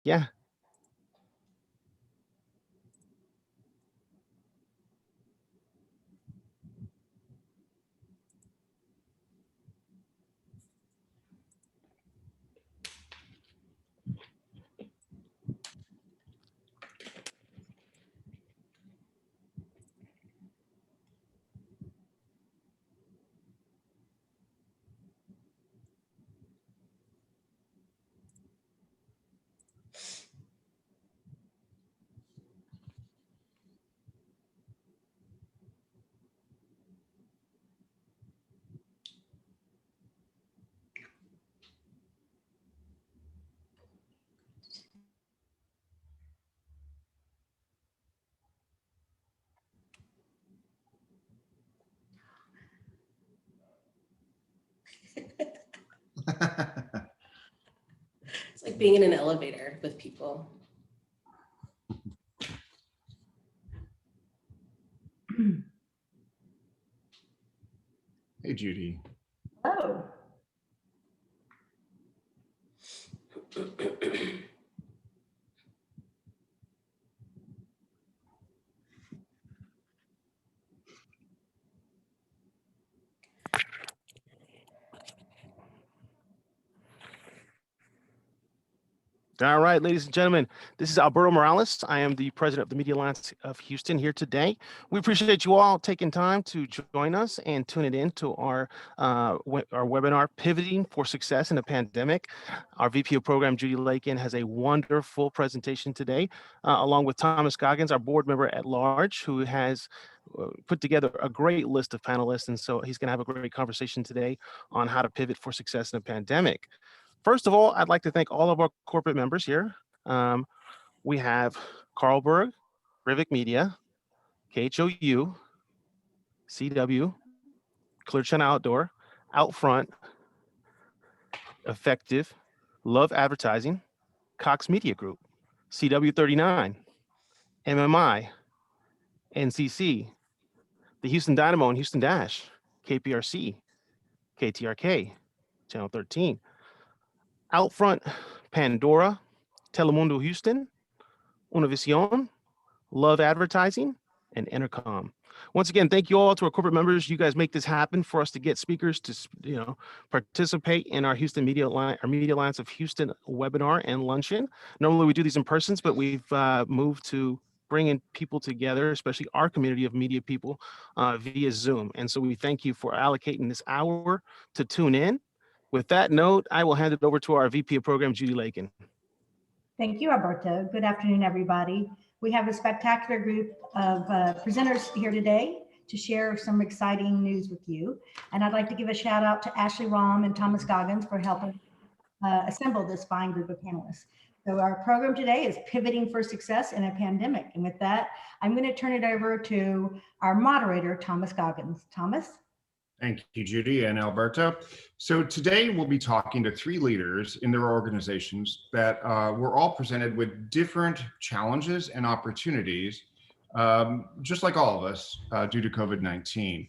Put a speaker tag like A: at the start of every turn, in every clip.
A: Yeah.
B: It's like being in an elevator with people.
C: Hey, Judy.
D: Oh.
A: All right, ladies and gentlemen, this is Alberto Morales. I am the president of the Media Alliance of Houston here today. We appreciate you all taking time to join us and tune it in to our webinar, Pivoting for Success in a Pandemic. Our VP of Program, Judy Lakin, has a wonderful presentation today, along with Thomas Goggins, our board member at large, who has put together a great list of panelists. And so he's going to have a great conversation today on how to pivot for success in a pandemic. First of all, I'd like to thank all of our corporate members here. We have Carlberg, Rivik Media, KHOU, CW, Clear Channel Outdoor, Outfront, Effective, Love Advertising, Cox Media Group, CW39, MMI, NCC, the Houston Dynamo and Houston Dash, KPRC, KTRK, Channel 13, Outfront, Pandora, Telemundo Houston, Univision, Love Advertising, and Intercom. Once again, thank you all to our corporate members. You guys make this happen for us to get speakers to participate in our Houston Media Alliance of Houston webinar and luncheon. Normally we do these in person, but we've moved to bring in people together, especially our community of media people via Zoom. And so we thank you for allocating this hour to tune in. With that note, I will hand it over to our VP of Program, Judy Lakin.
D: Thank you, Alberto. Good afternoon, everybody. We have a spectacular group of presenters here today to share some exciting news with you. And I'd like to give a shout out to Ashley Rahm and Thomas Goggins for helping assemble this fine group of panelists. So our program today is Pivoting for Success in a Pandemic. And with that, I'm going to turn it over to our moderator, Thomas Goggins. Thomas?
C: Thank you, Judy and Alberto. So today we'll be talking to three leaders in their organizations that were all presented with different challenges and opportunities, just like all of us, due to COVID-19.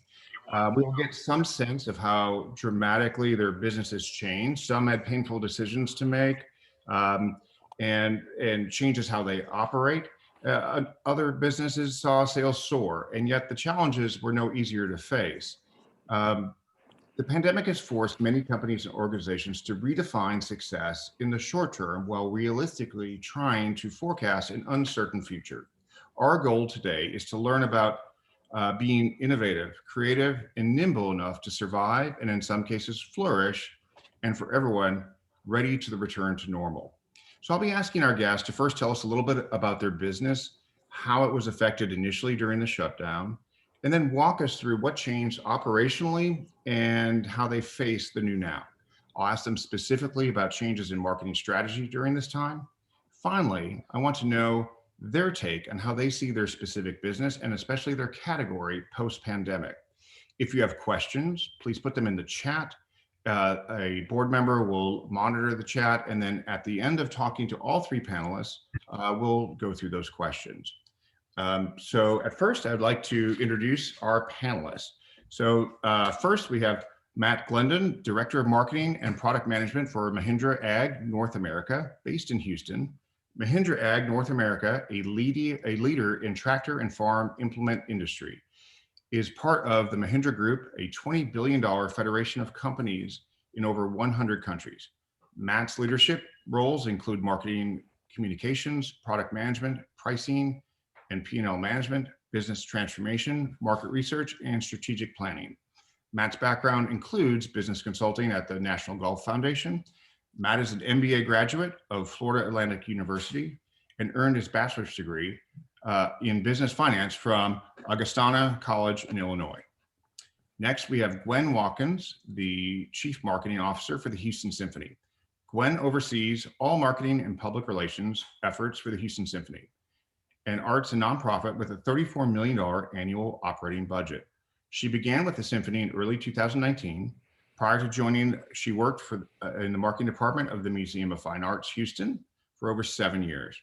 C: We will get some sense of how dramatically their businesses changed. Some had painful decisions to make and changes how they operate. Other businesses saw sales soar, and yet the challenges were no easier to face. The pandemic has forced many companies and organizations to redefine success in the short term while realistically trying to forecast an uncertain future. Our goal today is to learn about being innovative, creative, and nimble enough to survive, and in some cases flourish, and for everyone ready to the return to normal. So I'll be asking our guests to first tell us a little bit about their business, how it was affected initially during the shutdown, and then walk us through what changed operationally and how they face the new now. I'll ask them specifically about changes in marketing strategy during this time. Finally, I want to know their take on how they see their specific business and especially their category post-pandemic. If you have questions, please put them in the chat. A board member will monitor the chat, and then at the end of talking to all three panelists, we'll go through those questions. So at first, I'd like to introduce our panelists. So first, we have Matt Glendon, Director of Marketing and Product Management for Mahindra Ag North America, based in Houston. Mahindra Ag North America, a leader in tractor and farm implement industry, is part of the Mahindra Group, a $20 billion federation of companies in over 100 countries. Matt's leadership roles include marketing, communications, product management, pricing, and P&L management, business transformation, market research, and strategic planning. Matt's background includes business consulting at the National Golf Foundation. Matt is an MBA graduate of Florida Atlantic University and earned his bachelor's degree in business finance from Augustana College in Illinois. Next, we have Gwen Watkins, the Chief Marketing Officer for the Houston Symphony. Gwen oversees all marketing and public relations efforts for the Houston Symphony, an arts and nonprofit with a $34 million annual operating budget. She began with the Symphony in early 2019. Prior to joining, she worked in the marketing department of the Museum of Fine Arts, Houston, for over 7 years.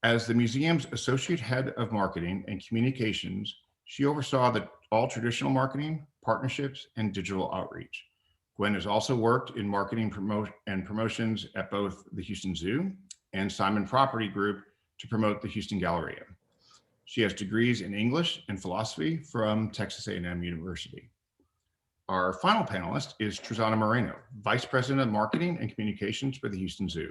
C: As the museum's associate head of marketing and communications, she oversaw all traditional marketing, partnerships, and digital outreach. Gwen has also worked in marketing promotions at both the Houston Zoo and Simon Property Group to promote the Houston Galleria. She has degrees in English and philosophy from Texas A&M University. Our final panelist is Trezana Moreno, Vice President of Marketing and Communications for the Houston Zoo.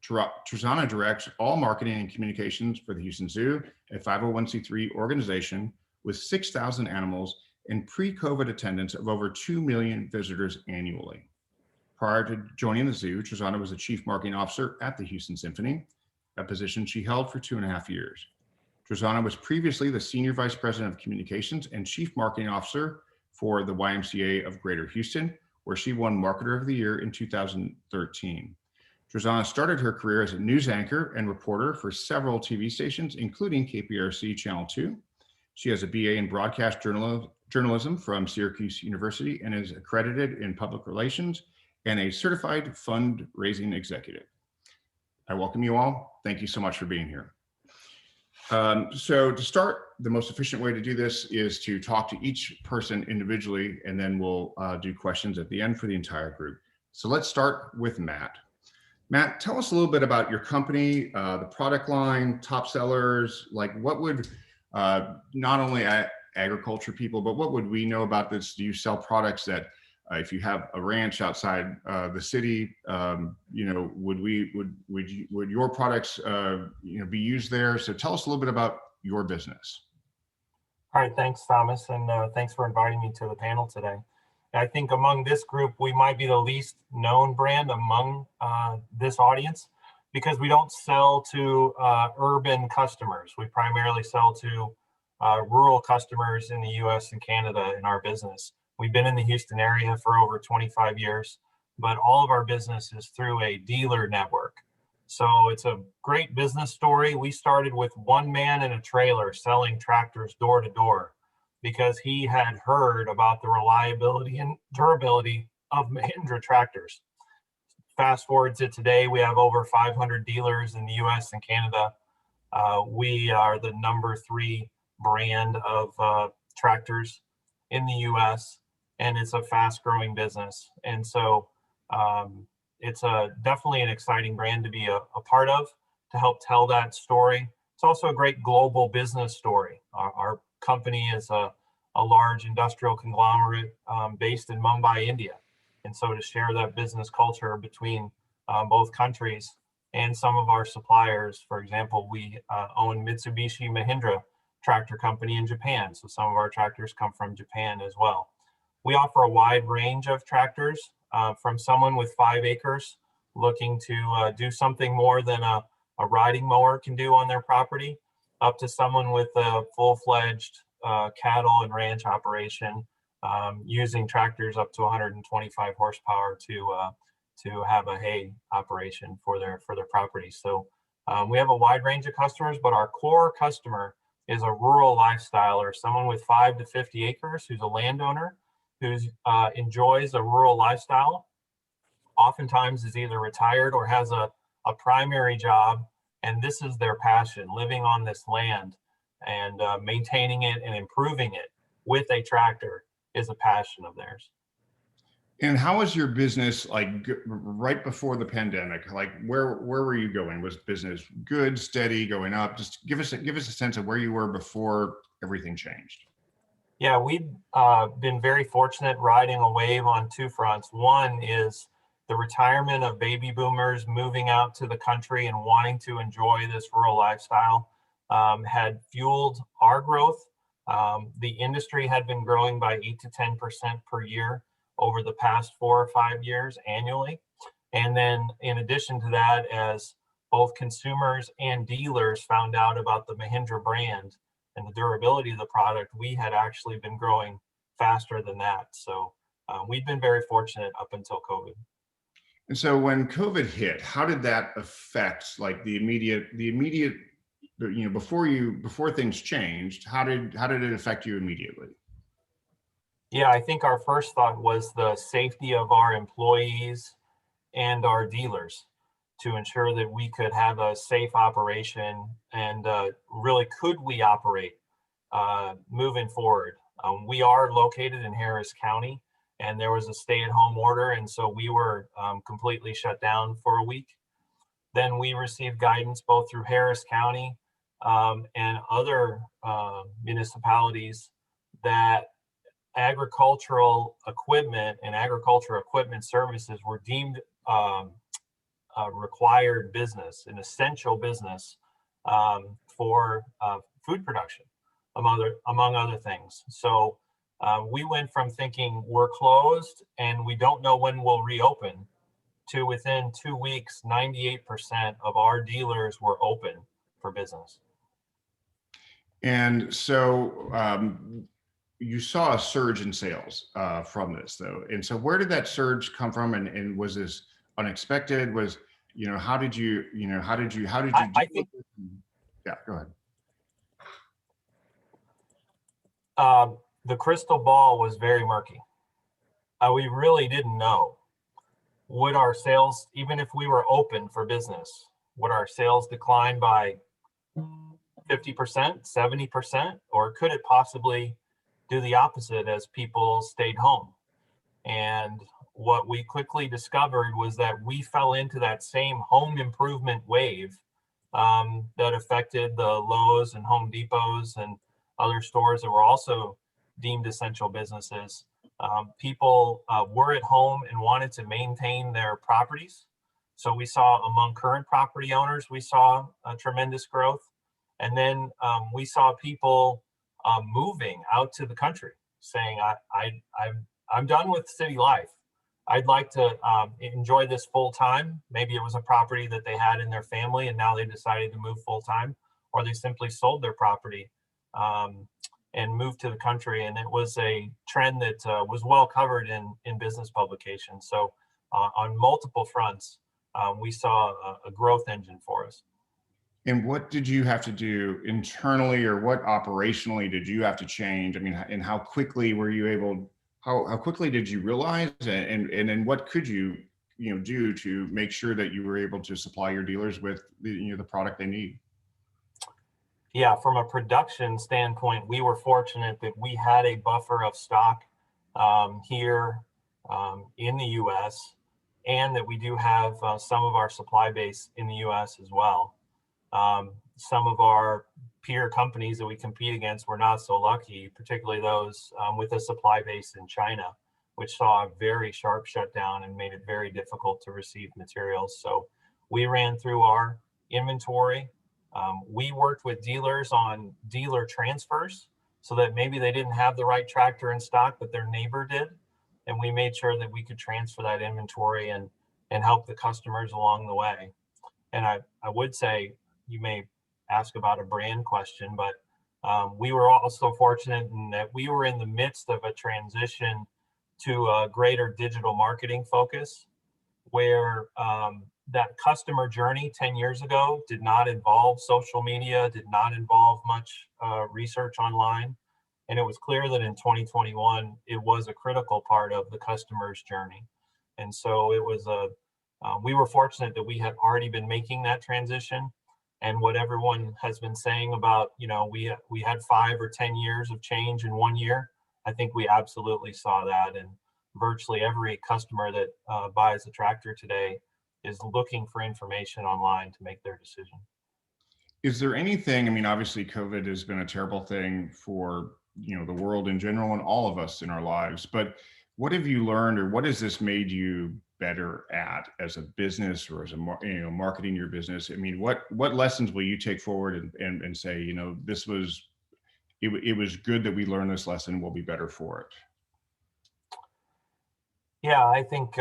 C: Trezana directs all marketing and communications for the Houston Zoo, a 501c3 organization with 6,000 animals and pre-COVID attendance of over 2 million visitors annually. Prior to joining the zoo, Trezana was the Chief Marketing Officer at the Houston Symphony, a position she held for 2.5 years. Trezana was previously the Senior Vice President of Communications and Chief Marketing Officer for the YMCA of Greater Houston, where she won Marketer of the Year in 2013. Trezana started her career as a news anchor and reporter for several TV stations, including KPRC Channel 2. She has a BA in broadcast journalism from Syracuse University and is accredited in public relations and a certified fundraising executive. I welcome you all. Thank you so much for being here. So to start, the most efficient way to do this is to talk to each person individually, and then we'll do questions at the end for the entire group. So let's start with Matt. Matt, tell us a little bit about your company, the product line, top sellers, like what would not only agriculture people, but what would we know about this? Do you sell products that if you have a ranch outside the city, would your products be used there? So tell us a little bit about your business.
E: All right, thanks, Thomas, and thanks for inviting me to the panel today. I think among this group, we might be the least known brand among this audience because we don't sell to urban customers. We primarily sell to rural customers in the US and Canada in our business. We've been in the Houston area for over 25 years, but all of our business is through a dealer network. So it's a great business story. We started with one man in a trailer selling tractors door to door because he had heard about the reliability and durability of Mahindra tractors. Fast forward to today, we have over 500 dealers in the US and Canada. We are the #3 brand of tractors in the US, and it's a fast growing business. And so it's definitely an exciting brand to be a part of, to help tell that story. It's also a great global business story. Our company is a large industrial conglomerate based in Mumbai, India. And so to share that business culture between both countries and some of our suppliers, for example, we own Mitsubishi Mahindra tractor company in Japan. So some of our tractors come from Japan as well. We offer a wide range of tractors from someone with 5 acres looking to do something more than a riding mower can do on their property, up to someone with a full-fledged cattle and ranch operation using tractors up to 125 horsepower to have a hay operation for their property. So we have a wide range of customers, but our core customer is a rural lifestyler, someone with 5 to 50 acres who's a landowner, who enjoys a rural lifestyle, oftentimes is either retired or has a primary job, and this is their passion, living on this land and maintaining it and improving it with a tractor is a passion of theirs.
C: And how was your business like right before the pandemic? Like where were you going? Was business good, steady, going up? Just give us a sense of where you were before everything changed.
E: Yeah, we've been very fortunate riding a wave on two fronts. One is the retirement of baby boomers moving out to the country and wanting to enjoy this rural lifestyle had fueled our growth. The industry had been growing by 8 to 10% per year over the past 4 or 5 years annually. And then in addition to that, as both consumers and dealers found out about the Mahindra brand and the durability of the product, we had actually been growing faster than that. So we've been very fortunate up until COVID.
C: And so when COVID hit, how did that affect like the immediate, before things changed, how did it affect you immediately?
E: Yeah, I think our first thought was the safety of our employees and our dealers to ensure that we could have a safe operation and really could we operate moving forward. We are located in Harris County and there was a stay-at-home order, and so we were completely shut down for a week. Then we received guidance both through Harris County and other municipalities that agricultural equipment and agricultural equipment services were deemed required business, an essential business for food production, among other things. So we went from thinking we're closed and we don't know when we'll reopen to within 2 weeks, 98% of our dealers were open for business.
C: And so you saw a surge in sales from this though. And so where did that surge come from? And was this unexpected? How did you
E: I think,
C: yeah, go ahead.
E: The crystal ball was very murky. We really didn't know. Would our sales, even if we were open for business, would our sales decline by 50%, 70%, or could it possibly do the opposite as people stayed home? And what we quickly discovered was that we fell into that same home improvement wave that affected the Lowe's and Home Depots and other stores that were also deemed essential businesses. People were at home and wanted to maintain their properties. So we saw among current property owners, we saw a tremendous growth. And then we saw people moving out to the country saying, I'm done with city life. I'd like to enjoy this full time. Maybe it was a property that they had in their family and now they decided to move full time, or they simply sold their property and moved to the country. And it was a trend that was well covered in business publications. So on multiple fronts, we saw a growth engine for us.
C: And what did you have to do internally, or what operationally did you have to change? I mean, and how quickly were you able, how quickly did you realize, and then what could you do to make sure that you were able to supply your dealers with the product they need?
E: Yeah, from a production standpoint, we were fortunate that we had a buffer of stock here in the US, and that we do have some of our supply base in the US as well. Some of our peer companies that we compete against were not so lucky, particularly those with a supply base in China, which saw a very sharp shutdown and made it very difficult to receive materials. So we ran through our inventory. We worked with dealers on dealer transfers so that maybe they didn't have the right tractor in stock, but their neighbor did. And we made sure that we could transfer that inventory and help the customers along the way. And I would say, you may ask about a brand question, but we were also fortunate in that we were in the midst of a transition to a greater digital marketing focus, where that customer journey 10 years ago did not involve social media, did not involve much research online. And it was clear that in 2021, it was a critical part of the customer's journey. And so it was we were fortunate that we had already been making that transition. And what everyone has been saying about, we had 5 or 10 years of change in 1 year, I think we absolutely saw that. And virtually every customer that buys a tractor today is looking for information online to make their decision.
C: Is there anything, I mean, obviously COVID has been a terrible thing for, the world in general and all of us in our lives, but what have you learned, or what has this made you better at as a business, or as a, marketing your business? I mean, what lessons will you take forward and say, this was, it was good that we learned this lesson, we'll be better for it?
E: Yeah, I think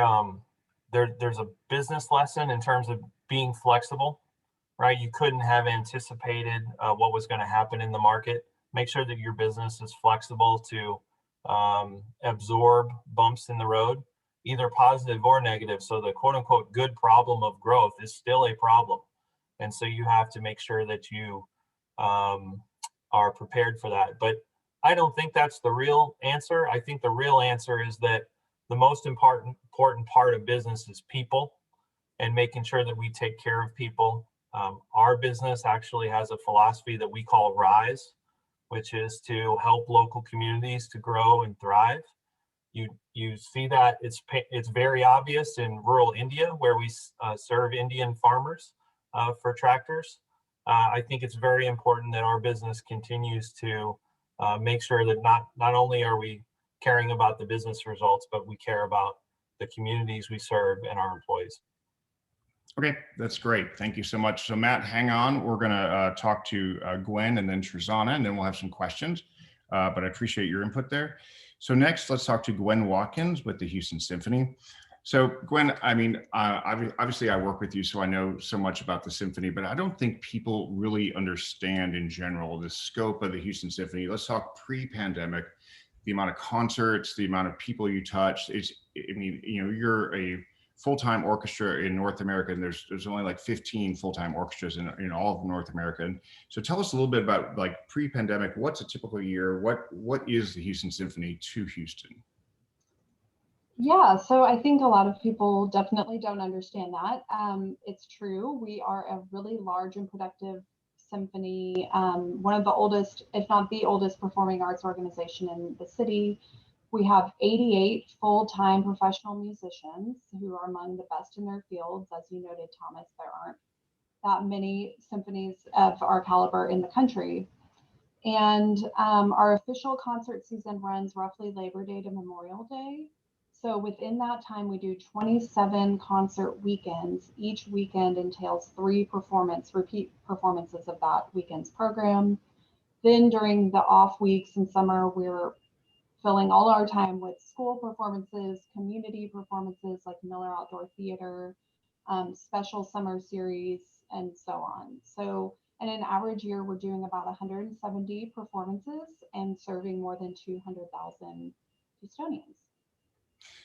E: there's a business lesson in terms of being flexible, right? You couldn't have anticipated what was going to happen in the market. Make sure that your business is flexible to absorb bumps in the road, either positive or negative. So the quote unquote good problem of growth is still a problem. And so you have to make sure that you are prepared for that. But I don't think that's the real answer. I think the real answer is that the most important part of business is people, and making sure that we take care of people. Our business actually has a philosophy that we call RISE, which is to help local communities to grow and thrive. You see that it's very obvious in rural India, where we serve Indian farmers for tractors. I think it's very important that our business continues to make sure that not only are we caring about the business results, but we care about the communities we serve and our employees.
C: Okay, that's great. Thank you so much. So Matt, hang on. We're going to talk to Gwen and then Trezana, and then we'll have some questions. But I appreciate your input there. So next, let's talk to Gwen Watkins with the Houston Symphony. So Gwen, I mean, obviously I work with you, so I know so much about the Symphony, but I don't think people really understand in general the scope of the Houston Symphony. Let's talk pre-pandemic, the amount of concerts, the amount of people you touch. You're a full-time orchestra in North America, and there's only like 15 full-time orchestras in all of North America. And so tell us a little bit about, like, pre-pandemic, what's a typical year? What is the Houston Symphony to Houston?
F: Yeah, so I think a lot of people definitely don't understand that. It's true. We are a really large and productive symphony, one of the oldest, if not the oldest, performing arts organization in the city. We have 88 full-time professional musicians who are among the best in their fields. As you noted, Thomas, there aren't that many symphonies of our caliber in the country. And our official concert season runs roughly Labor Day to Memorial Day. So within that time, we do 27 concert weekends. Each weekend entails 3 repeat performances of that weekend's program. Then during the off weeks in summer, we're filling all our time with school performances, community performances like Miller Outdoor Theater, special summer series, and so on. So in an average year, we're doing about 170 performances and serving more than 200,000 Houstonians.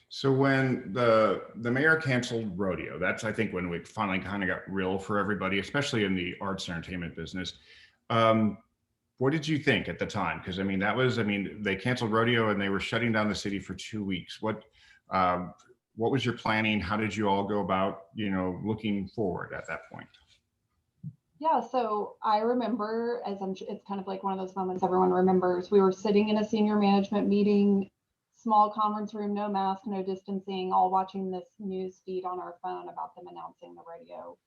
F: So
C: when the mayor canceled rodeo, that's, I think, when we finally kind of got real for everybody, especially in the arts and entertainment business. What did you think at the time? Because they canceled rodeo and they were shutting down the city for 2 weeks. What was your planning? How did you all go about, looking forward at that point?
F: Yeah, so I remember, it's kind of like one of those moments everyone remembers. We were sitting in a senior management meeting, small conference room, no mask, no distancing, all watching this news feed on our phone about them announcing the rodeo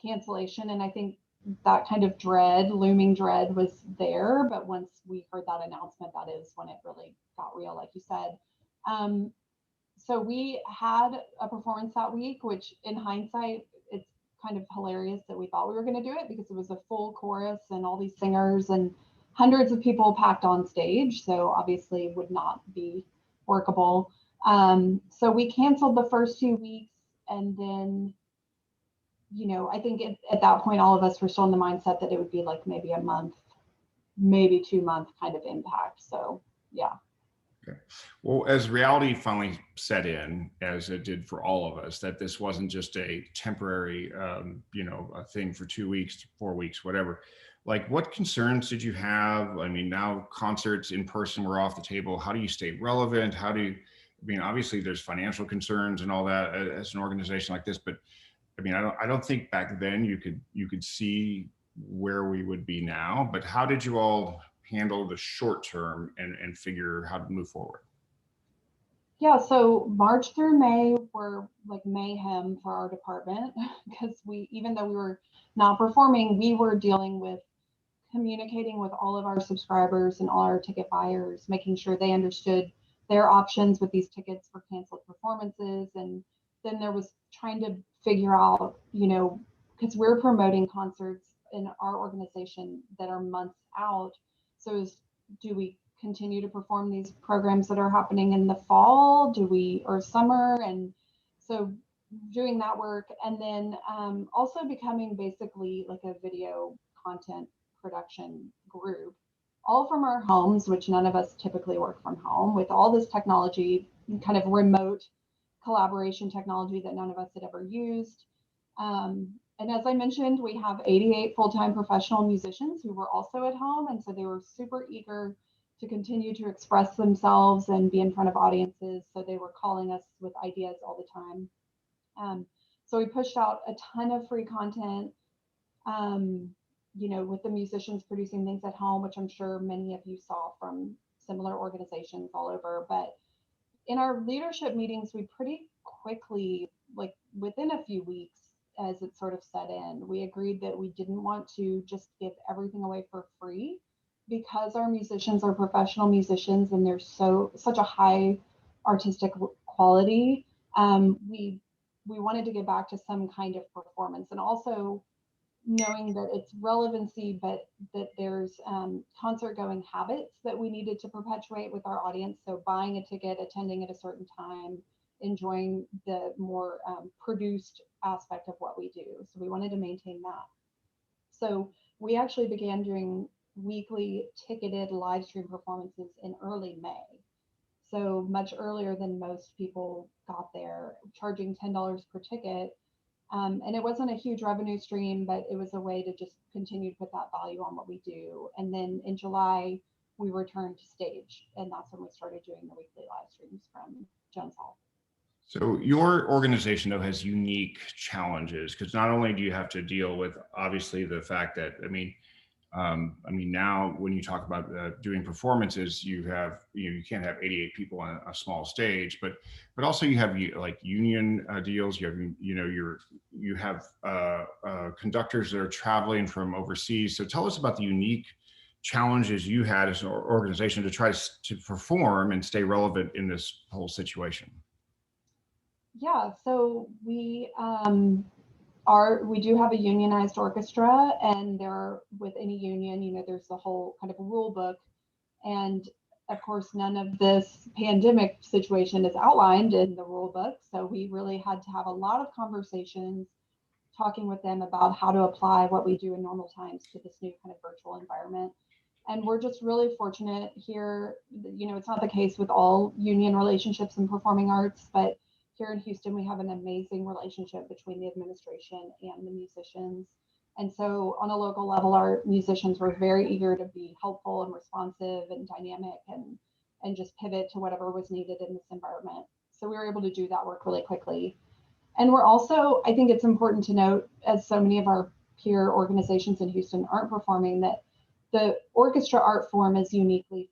F: cancellation. And I think that kind of looming dread was there. But once we heard that announcement, that is when it really got real, like you said. So we had a performance that week, which in hindsight, it's kind of hilarious that we thought we were going to do it, because it was a full chorus and all these singers and hundreds of people packed on stage. So obviously would not be workable. So we canceled the first 2 weeks, and then I think at that point, all of us were still in the mindset that it would be like maybe a month, maybe 2 month kind of impact. So, yeah.
C: Okay. Well, as reality finally set in, as it did for all of us, that this wasn't just a temporary, a thing for 2 weeks, 4 weeks, whatever. Like, what concerns did you have? I mean, now concerts in person were off the table. How do you stay relevant? Obviously there's financial concerns and all that as an organization like this, but I don't think back then you could see where we would be now, but how did you all handle the short term and figure how to move forward?
F: Yeah, so March through May were like mayhem for our department because even though we were not performing, we were dealing with communicating with all of our subscribers and all our ticket buyers, making sure they understood their options with these tickets for canceled performances. And then there was trying to figure out, because we're promoting concerts in our organization that are months out. So do we continue to perform these programs that are happening in the fall? Or summer? And so doing that work, and then also becoming basically like a video content production group, all from our homes, which none of us typically work from home, with all this technology, kind of remote collaboration technology that none of us had ever used. And as I mentioned, we have 88 full-time professional musicians who were also at home. And so they were super eager to continue to express themselves and be in front of audiences. So they were calling us with ideas all the time. So we pushed out a ton of free content, with the musicians producing things at home, which I'm sure many of you saw from similar organizations all over. But in our leadership meetings, we pretty quickly, like within a few weeks, as it sort of set in, we agreed that we didn't want to just give everything away for free, because our musicians are professional musicians and there's such a high artistic quality. We wanted to get back to some kind of performance, and also knowing that it's relevancy, but that there's concert going habits that we needed to perpetuate with our audience. So buying a ticket, attending at a certain time, enjoying the more produced aspect of what we do. So we wanted to maintain that. So we actually began doing weekly ticketed live stream performances in early May. So much earlier than most people got there, charging $10 per ticket. And it wasn't a huge revenue stream, but it was a way to just continue to put that value on what we do. And then in July, we returned to stage, and that's when we started doing the weekly live streams from Jones Hall.
C: So your organization, though, has unique challenges, because not only do you have to deal with, obviously, the fact that, now when you talk about doing performances, you can't have 88 people on a small stage, but also you have like union deals. You have conductors that are traveling from overseas. So tell us about the unique challenges you had as an organization to try to perform and stay relevant in this whole situation.
F: Yeah, so we do have a unionized orchestra, and with any union, there's the whole kind of rule book. And of course, none of this pandemic situation is outlined in the rule book. So we really had to have a lot of conversations talking with them about how to apply what we do in normal times to this new kind of virtual environment. And we're just really fortunate here. It's not the case with all union relationships in performing arts, but here in Houston, we have an amazing relationship between the administration and the musicians. And so on a local level, our musicians were very eager to be helpful and responsive and dynamic and just pivot to whatever was needed in this environment. So we were able to do that work really quickly. And we're also, I think it's important to note, as so many of our peer organizations in Houston aren't performing, that the orchestra art form is uniquely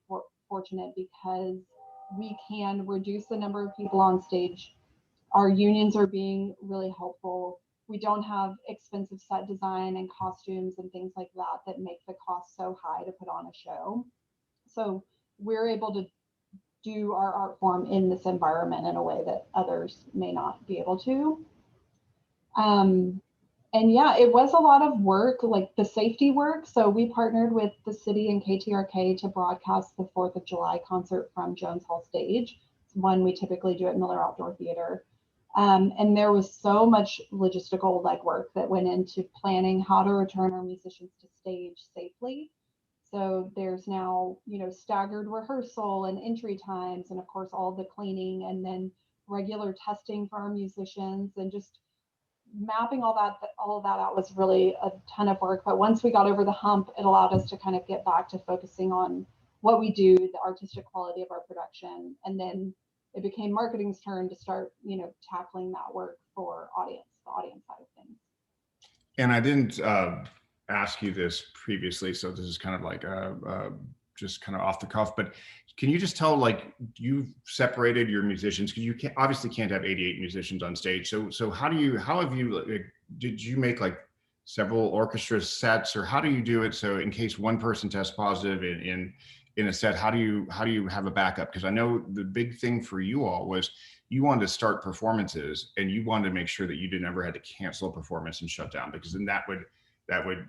F: fortunate because we can reduce the number of people on stage. Our unions are being really helpful. We don't have expensive set design and costumes and things like that make the cost so high to put on a show. So we're able to do our art form in this environment in a way that others may not be able to. And yeah, it was a lot of work, like the safety work. So we partnered with the city and KTRK to broadcast the 4th of July concert from Jones Hall stage. It's one we typically do at Miller Outdoor Theater. And there was so much logistical legwork that went into planning how to return our musicians to stage safely. So there's now, staggered rehearsal and entry times, and of course, all the cleaning, and then regular testing for our musicians, and just mapping all of that out was really a ton of work. But once we got over the hump, it allowed us to kind of get back to focusing on what we do, the artistic quality of our production, and then it became marketing's turn to start, tackling that work for the audience side of things.
C: And I didn't ask you this previously, so this is kind of like just kind of off the cuff, but can you just tell, like, you've separated your musicians because you obviously can't have 88 musicians on stage. So how have you, like, did you make like several orchestra sets, or how do you do it? So in case one person tests positive in a set, how do you have a backup? Because I know the big thing for you all was you wanted to start performances and you wanted to make sure that you never had to cancel a performance and shut down, because then that would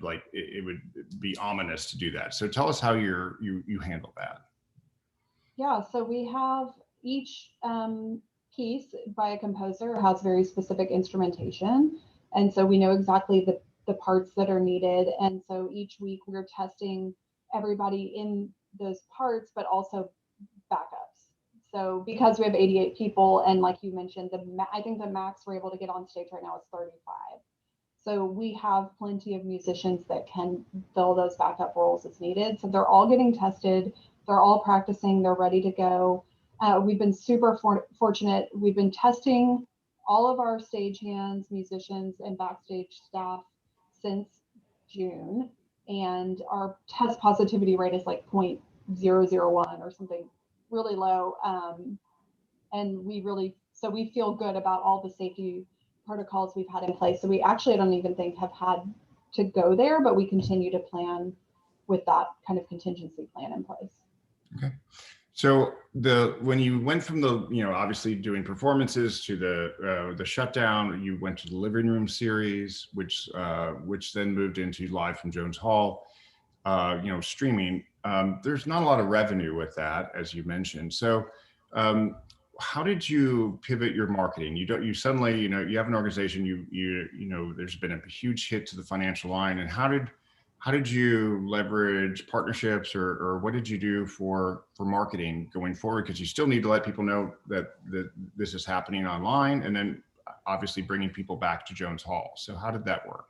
C: like, it would be ominous to do that. So tell us how you handle that.
F: Yeah, so we have each piece by a composer has very specific instrumentation. And so we know exactly the parts that are needed. And so each week we're testing everybody in those parts, but also backups. So because we have 88 people, and like you mentioned, I think the max we're able to get on stage right now is 35. So we have plenty of musicians that can fill those backup roles as needed. So they're all getting tested. They're all practicing. They're ready to go. We've been super fortunate. We've been testing all of our stagehands, musicians, and backstage staff since June. And our test positivity rate is like 0.001 or something really low. And we feel good about all the safety protocols we've had in place. So we actually, I don't even think have had to go there, but we continue to plan with that kind of contingency plan in place.
C: Okay. So when you went from the, obviously doing performances to the shutdown, you went to the living room series, which then moved into live from Jones Hall, streaming. There's not a lot of revenue with that, as you mentioned. So how did you pivot your marketing? You suddenly, you have an organization, there's been a huge hit to the financial line, and how did you leverage partnerships, or what did you do for marketing going forward? Because you still need to let people know that this is happening online, and then obviously bringing people back to Jones Hall. So how did that work?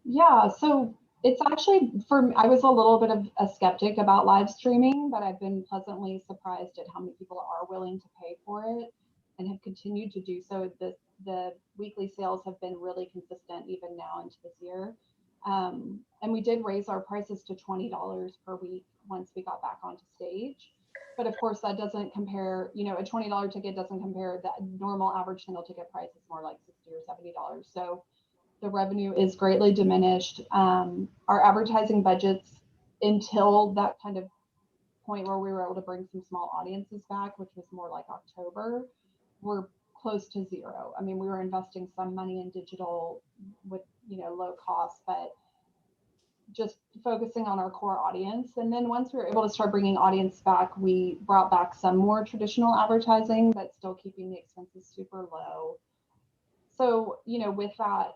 F: Yeah, so it's actually, I was a little bit of a skeptic about live streaming, but I've been pleasantly surprised at how many people are willing to pay for it and have continued to do so. The weekly sales have been really consistent even now into this year. And we did raise our prices to $20 per week once we got back onto stage. But of course, that doesn't compare, a $20 ticket doesn't compare. The normal average single ticket price is more like $60 or $70. So the revenue is greatly diminished. Our advertising budgets, until that kind of point where we were able to bring some small audiences back, which was more like October, were close to zero. I mean, we were investing some money in digital with, low cost, but just focusing on our core audience. And then once we were able to start bringing audience back, we brought back some more traditional advertising, but still keeping the expenses super low. So, with that,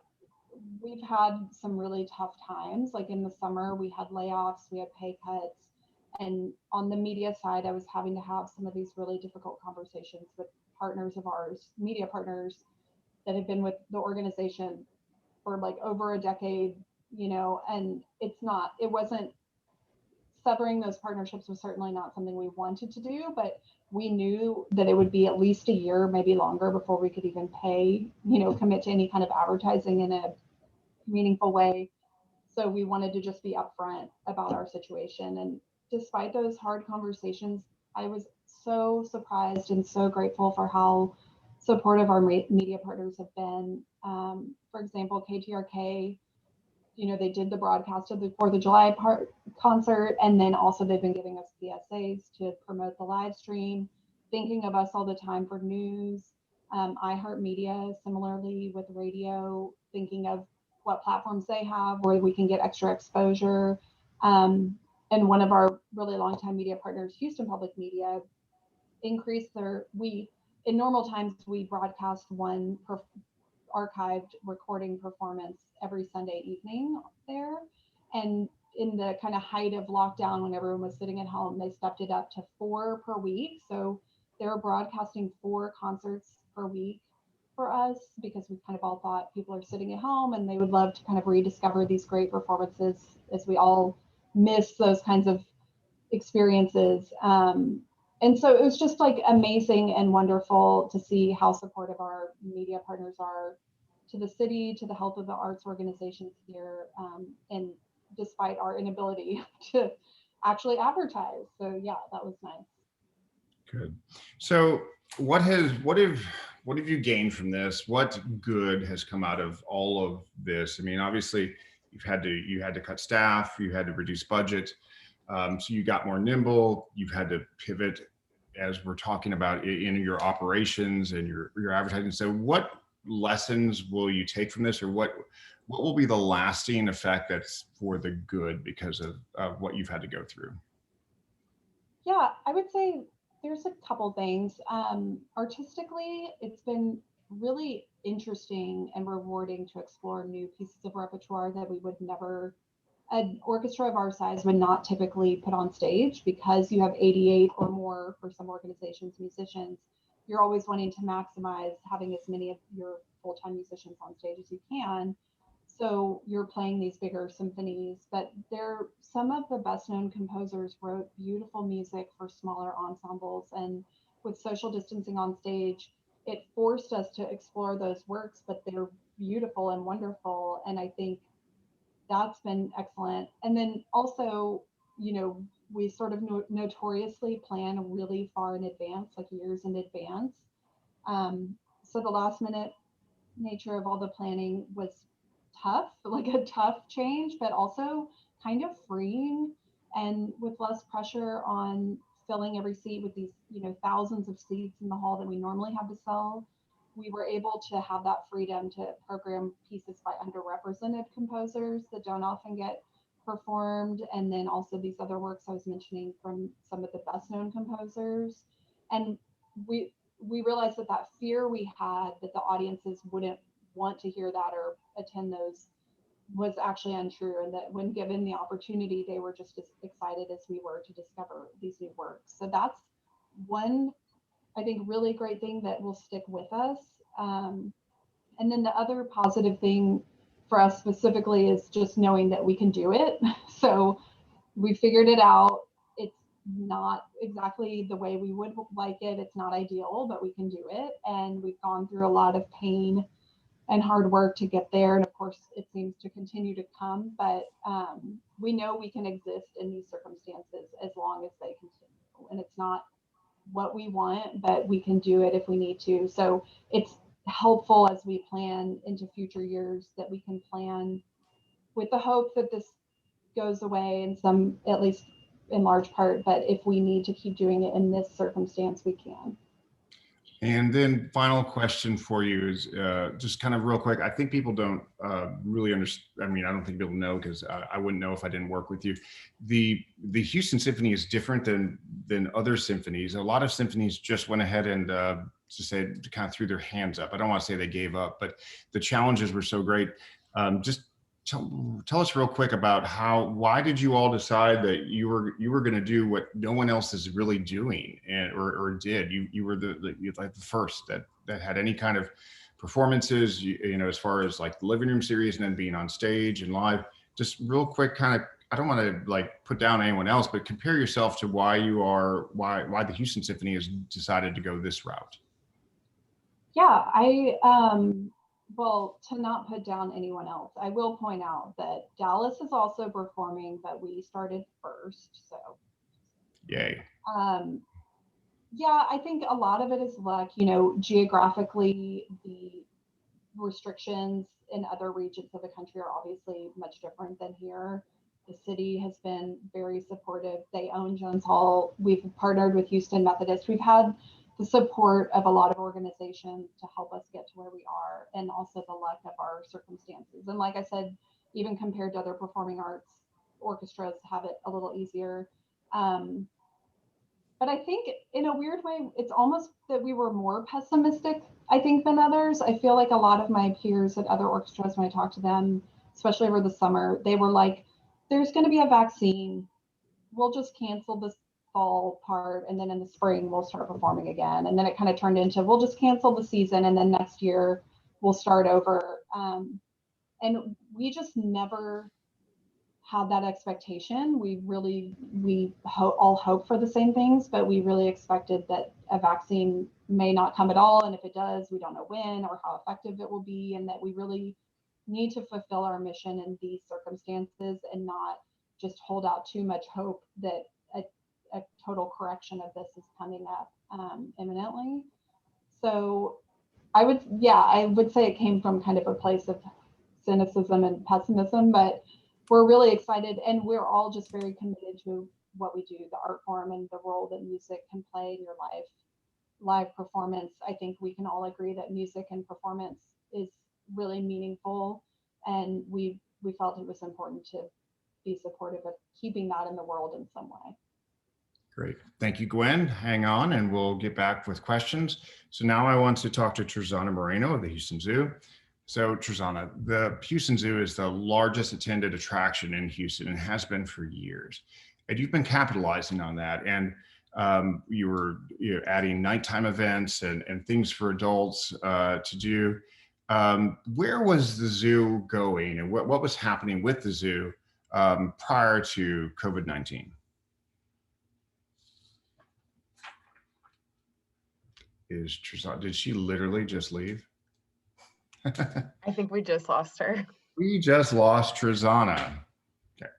F: we've had some really tough times. Like in the summer, we had layoffs, we had pay cuts. And on the media side, I was having to have some of these really difficult conversations with partners of ours, media partners that had been with the organization for like over a decade, and it wasn't, severing those partnerships was certainly not something we wanted to do, but we knew that it would be at least a year, maybe longer, before we could even pay, commit to any kind of advertising in a meaningful way. So we wanted to just be upfront about our situation. And despite those hard conversations, I was so surprised and so grateful for how supportive our media partners have been. For example, KTRK, they did the broadcast of the 4th of July concert, and then also they've been giving us PSAs to promote the live stream, thinking of us all the time for news. iHeartMedia, similarly with radio, thinking of what platforms they have where we can get extra exposure. And one of our really longtime media partners, Houston Public Media, increased in normal times, we broadcast one archived recording performance every Sunday evening there. And in the kind of height of lockdown, when everyone was sitting at home, they stepped it up to 4 per week. So they were broadcasting 4 concerts per week for us, because we kind of all thought people are sitting at home and they would love to kind of rediscover these great performances, as we all miss those kinds of experiences. And so it was just like amazing and wonderful to see how supportive our media partners are to the city, to the health of the arts organizations here. And despite our inability to actually advertise. So yeah, that was nice.
C: Good. So what have you gained from this? What good has come out of all of this? I mean, obviously you had to cut staff, you had to reduce budget. So you got more nimble, you've had to pivot as we're talking about in your operations and your advertising. So what lessons will you take from this, or what will be the lasting effect that's for the good because of what you've had to go through?
F: Yeah, I would say there's a couple things. Artistically, it's been really interesting and rewarding to explore new pieces of repertoire that we would never, an orchestra of our size would not typically put on stage, because you have 88 or more for some organizations, musicians. You're always wanting to maximize having as many of your full-time musicians on stage as you can. So you're playing these bigger symphonies, but some of the best known composers wrote beautiful music for smaller ensembles. And with social distancing on stage, it forced us to explore those works, but they're beautiful and wonderful. And I think that's been excellent. And then also, we sort of notoriously plan really far in advance, like years in advance. So the last minute nature of all the planning was tough, like a tough change, but also kind of freeing, and with less pressure on filling every seat with these, thousands of seats in the hall that we normally have to sell. We were able to have that freedom to program pieces by underrepresented composers that don't often get performed, and then also these other works I was mentioning from some of the best known composers. And we realized that fear we had that the audiences wouldn't want to hear that or attend those was actually untrue, and that when given the opportunity, they were just as excited as we were to discover these new works. So that's one, I think, really great thing that will stick with us. And then the other positive thing for us specifically is just knowing that we can do it. So we figured it out. It's not exactly the way we would like it. It's not ideal, but we can do it. And we've gone through a lot of pain and hard work to get there. And of course, it seems to continue to come, but we know we can exist in these circumstances as long as they continue. And it's not what we want, but we can do it if we need to. So it's helpful as we plan into future years that we can plan with the hope that this goes away in some, at least in large part, but if we need to keep doing it in this circumstance, we can.
C: And then final question for you is just kind of real quick. I think people don't really understand. I mean, I don't think people know, because I wouldn't know if I didn't work with you. The Houston Symphony is different than other symphonies. A lot of symphonies just went ahead and just said, kind of threw their hands up. I don't want to say they gave up, but the challenges were so great. Just tell us real quick about why did you all decide that you were going to do what no one else is really doing, or did. You were like the first that had any kind of performances, as far as like the living room series, and then being on stage and live. Just real quick, kind of, I don't want to like put down anyone else, but compare yourself to why the Houston Symphony has decided to go this route.
F: Yeah, well, to not put down anyone else, I will point out that Dallas is also performing, but we started first. So,
C: yay.
F: Yeah, I think a lot of it is luck. Geographically, the restrictions in other regions of the country are obviously much different than here. The city has been very supportive. They own Jones Hall. We've partnered with Houston Methodist. We've had the support of a lot of organizations to help us get to where we are, and also the luck of our circumstances. And like I said, even compared to other performing arts, orchestras have it a little easier. But I think in a weird way, it's almost that we were more pessimistic, I think, than others. I feel like a lot of my peers at other orchestras, when I talk to them, especially over the summer, they were like, there's going to be a vaccine. We'll just cancel this fall part, and then in the spring we'll start performing again. And then it kind of turned into, we'll just cancel the season, and then next year we'll start over. And we just never had that expectation. We all hope for the same things, but we really expected that a vaccine may not come at all, and if it does, we don't know when or how effective it will be, and that we really need to fulfill our mission in these circumstances and not just hold out too much hope that a total correction of this is coming up imminently. So I would say it came from kind of a place of cynicism and pessimism, but we're really excited, and we're all just very committed to what we do, the art form and the role that music can play in your live performance. I think we can all agree that music and performance is really meaningful, and we felt it was important to be supportive of keeping that in the world in some way.
C: Great. Thank you, Gwen. Hang on and we'll get back with questions. So now I want to talk to Trezana Moreno of the Houston Zoo. So Trezana, the Houston Zoo is the largest attended attraction in Houston and has been for years. And you've been capitalizing on that. And you were adding nighttime events and things for adults to do. Where was the zoo going, and what was happening with the zoo prior to COVID-19? Is Trezana, did she literally just leave?
G: I think we just lost her.
C: We just lost Trezana. Okay.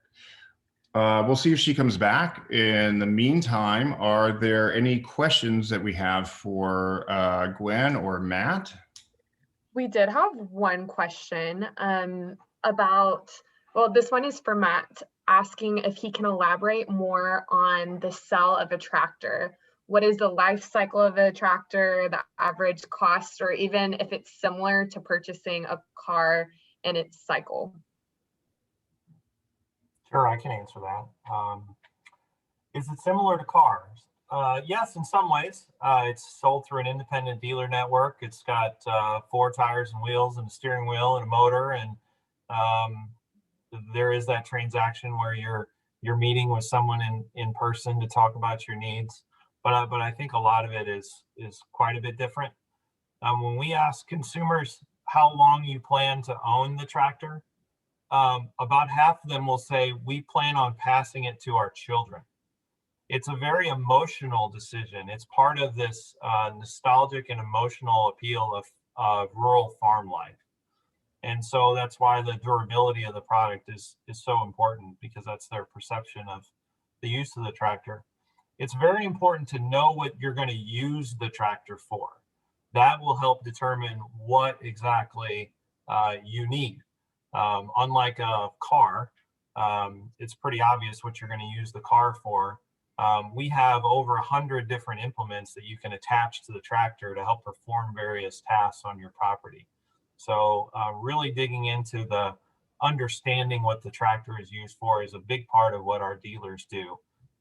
C: We'll see if she comes back. In the meantime, are there any questions that we have for Gwen or Matt?
G: We did have one question about, well, this one is for Matt, asking if he can elaborate more on the sale of a tractor. What is the life cycle of a tractor, the average cost, or even if it's similar to purchasing a car and its cycle?
E: Sure, I can answer that. Is it similar to cars? Yes, in some ways. It's sold through an independent dealer network. It's got 4 tires and wheels and a steering wheel and a motor, and there is that transaction where you're meeting with someone in person to talk about your needs. But I think a lot of it is quite a bit different. When we ask consumers how long you plan to own the tractor, about half of them will say we plan on passing it to our children. It's a very emotional decision. It's part of this nostalgic and emotional appeal of rural farm life. And so that's why the durability of the product is so important, because that's their perception of the use of the tractor. It's very important to know what you're going to use the tractor for. That will help determine what exactly you need. Unlike a car, it's pretty obvious what you're going to use the car for. We have over 100 different implements that you can attach to the tractor to help perform various tasks on your property. So really digging into the understanding what the tractor is used for is a big part of what our dealers do.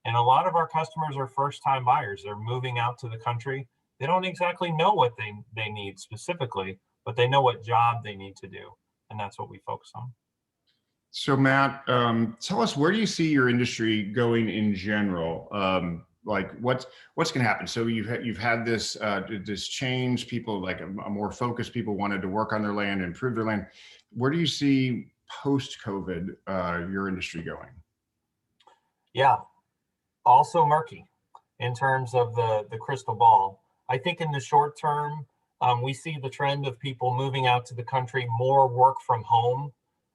E: And a lot of our customers are first-time buyers. They're moving out to the country. They don't exactly know what they need specifically, but they know what job they need to do. And that's what we focus on. So Matt, tell us, where do you see your industry going in general? Like what's going to happen? So you've had this change. People, like a more focused people, wanted to work on their land, improve their land. Where do you see post-COVID your industry going? Yeah, also murky in terms of the crystal ball. I think in the short term, we see the trend of people moving out to the country, more work from home,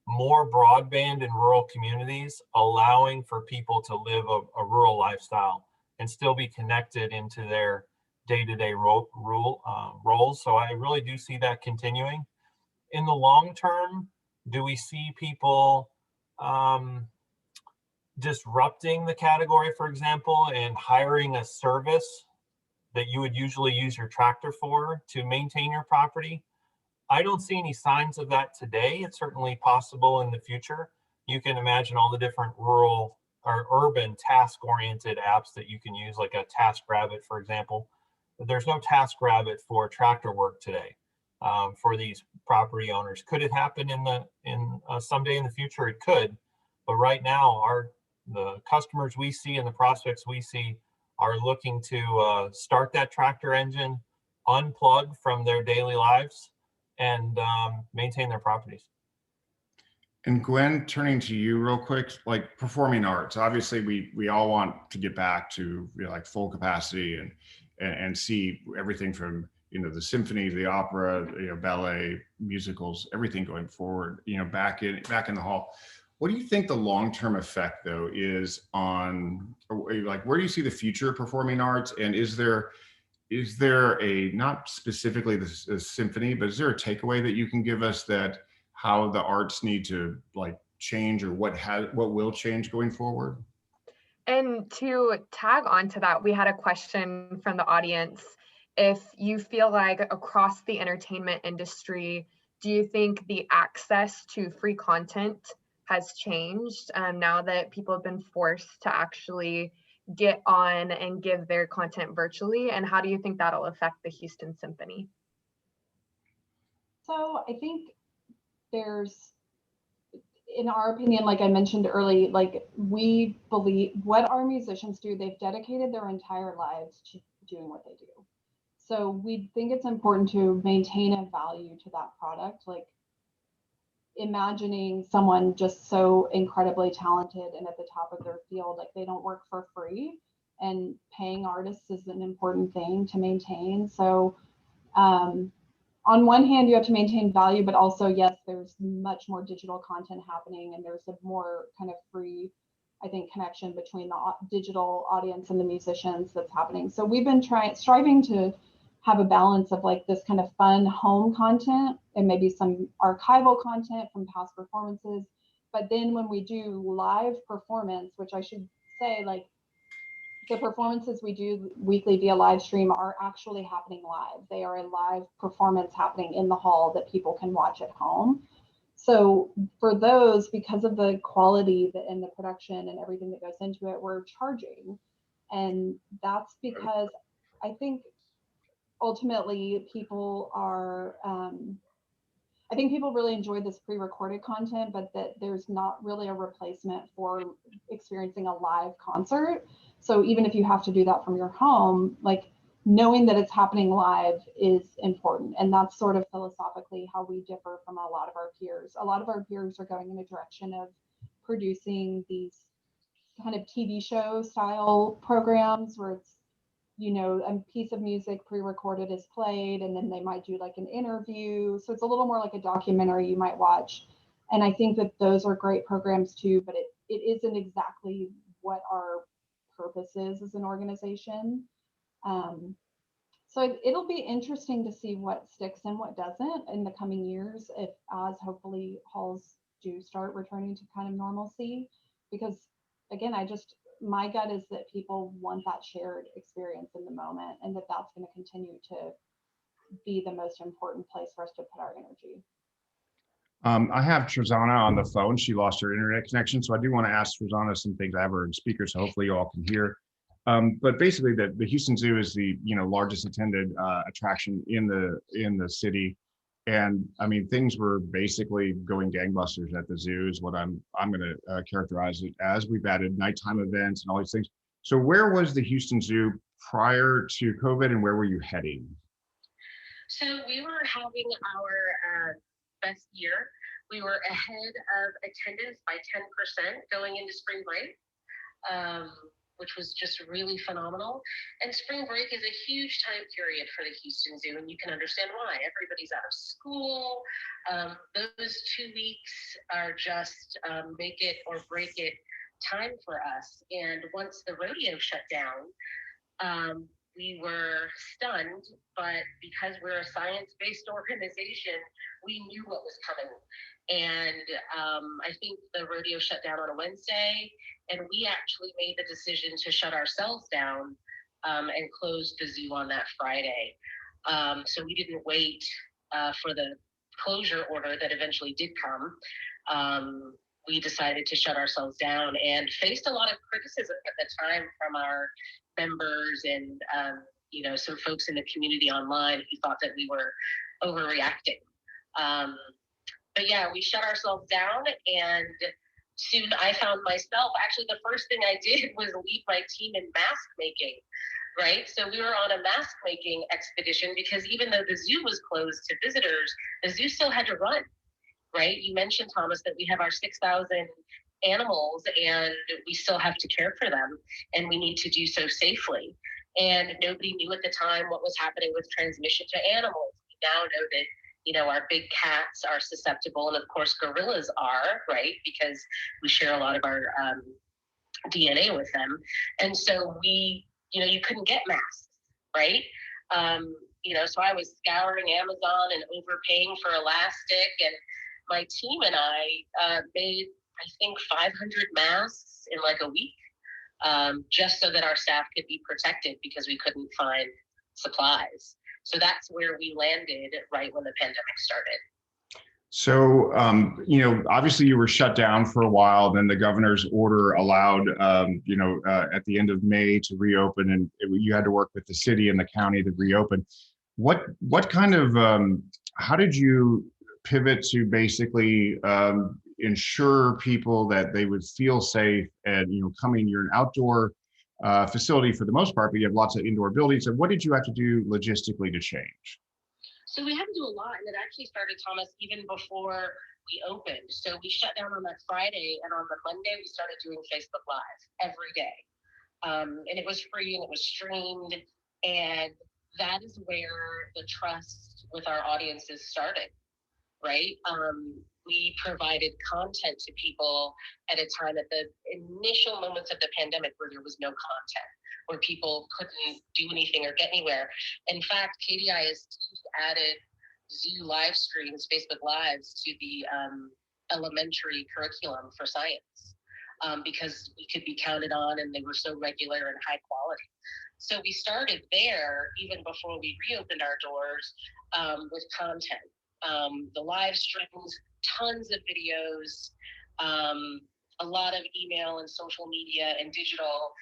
E: more broadband in rural communities, allowing for people to live a rural lifestyle and still be connected into their day-to-day roles. So I really do see that continuing. In the long term, do we see people disrupting the category, for example, and hiring a service that you would usually use your tractor for to maintain your property? I don't see any signs of that today. It's certainly possible in the future. You can imagine all the different rural or urban task-oriented apps that you can use, like a TaskRabbit, for example. But there's no TaskRabbit for tractor work today for these property owners. Could it happen someday in the future? It could, but right now, the customers we see and the prospects we see are looking to start that tractor engine, unplug from their daily lives, and maintain their properties. And Gwen, turning to you real quick, like performing arts, obviously we all want to get back to like full capacity and see everything from the symphony, the opera, ballet, musicals, everything going forward, back in the hall.
C: What do you think the long-term effect, though, is on, like, where do you see the future of performing arts? And is there a, not specifically the symphony, but is there a takeaway that you can give us that how the arts need to like change, or what will change going forward?
G: And to tag on to that, we had a question from the audience. If you feel like across the entertainment industry, do you think the access to free content has changed now that people have been forced to actually get on and give their content virtually? And how do you think that'll affect the Houston Symphony?
F: So I think there's, in our opinion, like I mentioned early, like we believe what our musicians do, they've dedicated their entire lives to doing what they do. So we think it's important to maintain a value to that product. Like imagining someone just so incredibly talented and at the top of their field, like they don't work for free, and paying artists is an important thing to maintain. So on one hand, you have to maintain value, but also, yes, there's much more digital content happening, and there's a more kind of free, I think, connection between the digital audience and the musicians that's happening. So we've been striving to have a balance of like this kind of fun home content and maybe some archival content from past performances. But then when we do live performance, which I should say, like the performances we do weekly via live stream are actually happening live. They are a live performance happening in the hall that people can watch at home. So for those, because of the quality and the production and everything that goes into it, we're charging. And that's because I think ultimately people are, I think people really enjoy this pre-recorded content, but that there's not really a replacement for experiencing a live concert. So even if you have to do that from your home, like knowing that it's happening live is important. And that's sort of philosophically how we differ from a lot of our peers. A lot of our peers are going in a direction of producing these kind of TV show style programs where it's, you know, a piece of music pre-recorded is played, and then they might do like an interview. So it's a little more like a documentary you might watch. And I think that those are great programs too, but it isn't exactly what our purpose is as an organization. So it'll be interesting to see what sticks and what doesn't in the coming years, as hopefully halls do start returning to kind of normalcy. Because again, my gut is that people want that shared experience in the moment, and that's going to continue to be the most important place for us to put our energy.
C: I have Trezana on the phone. She lost her internet connection, so I do want to ask Trezana some things. I have her in speaker, so hopefully you all can hear. But basically, the Houston Zoo is the largest attended attraction in the city, and I mean things were basically going gangbusters at the zoo is what I'm going to characterize it as. We've added nighttime events and all these things. So where was the Houston Zoo prior to COVID, and where were you heading?
H: So we were having our best year. We were ahead of attendance by 10% going into spring break, which was just really phenomenal. And spring break is a huge time period for the Houston Zoo, and you can understand why. Everybody's out of school. Those 2 weeks are just make it or break it time for us. And once the rodeo shut down, we were stunned, but because we're a science-based organization, we knew what was coming. And I think the rodeo shut down on a Wednesday, and we actually made the decision to shut ourselves down and close the zoo on that Friday. So we didn't wait for the closure order that eventually did come. We decided to shut ourselves down and faced a lot of criticism at the time from our members and some folks in the community online who thought that we were overreacting. But yeah, we shut ourselves down, and soon I found myself, actually the first thing I did was lead my team in mask making, right? So we were on a mask making expedition because even though the zoo was closed to visitors, the zoo still had to run, right? You mentioned, Thomas, that we have our 6,000 animals and we still have to care for them, and we need to do so safely. And nobody knew at the time what was happening with transmission to animals. We now know that our big cats are susceptible, and of course gorillas are, right? Because we share a lot of our DNA with them. And so you couldn't get masks, right? So I was scouring Amazon and overpaying for elastic, and my team and I made, I think, 500 masks in like a week, just so that our staff could be protected because we couldn't find supplies. So that's where we landed right when the pandemic started.
C: So, obviously you were shut down for a while, then the governor's order allowed, at the end of May to reopen, and you had to work with the city and the county to reopen. What kind of, how did you pivot to basically ensure people that they would feel safe and, you're an outdoor facility for the most part, but you have lots of indoor buildings. And what did you have to do logistically to change?
H: So we had to do a lot, and it actually started, Thomas, even before we opened. So we shut down on that Friday, and on the Monday, we started doing Facebook Live every day. And it was free and it was streamed. And that is where the trust with our audiences started, right? We provided content to people at a time at the initial moments of the pandemic where there was no content, where people couldn't do anything or get anywhere. In fact, KDI has added Zoo live streams, Facebook Lives, to the elementary curriculum for science because we could be counted on and they were so regular and high quality. So we started there even before we reopened our doors with content. The live streams, tons of videos, a lot of email and social media and digital.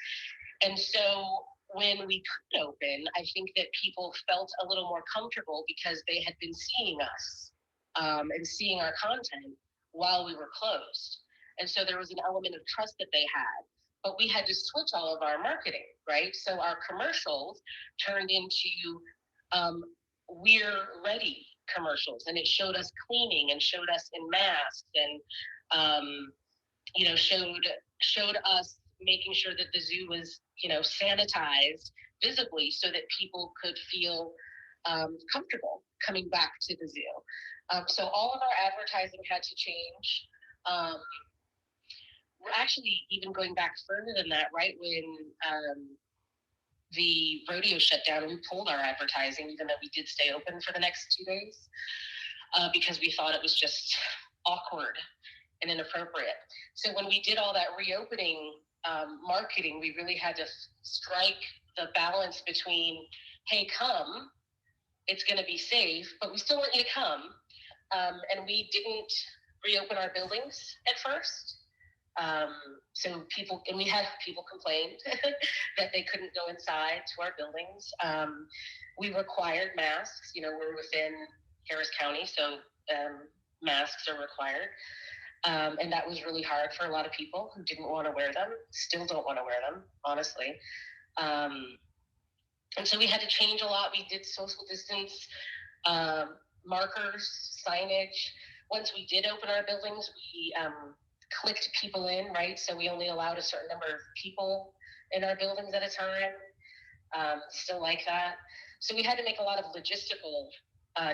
H: And so when we could open, I think that people felt a little more comfortable because they had been seeing us and seeing our content while we were closed. And so there was an element of trust that they had. But we had to switch all of our marketing, right? So our commercials turned into we're ready commercials, and it showed us cleaning and showed us in masks and showed us making sure that the zoo was sanitized visibly so that people could feel comfortable coming back to the zoo. So all of our advertising had to change. We're actually even going back further than that, right? When the rodeo shut down, we pulled our advertising, even though we did stay open for the next 2 days, because we thought it was just awkward and inappropriate. So when we did all that reopening marketing, we really had to strike the balance between, hey, come, it's going to be safe, but we still want you to come. And we didn't reopen our buildings at first. So we had people complain that they couldn't go inside to our buildings. We required masks. We're within Harris County, so masks are required. And that was really hard for a lot of people who didn't want to wear them, still don't want to wear them, honestly. And so we had to change a lot. We did social distance markers, signage. Once we did open our buildings, we clicked people in, right? So we only allowed a certain number of people in our buildings at a time. Still like that. So we had to make a lot of logistical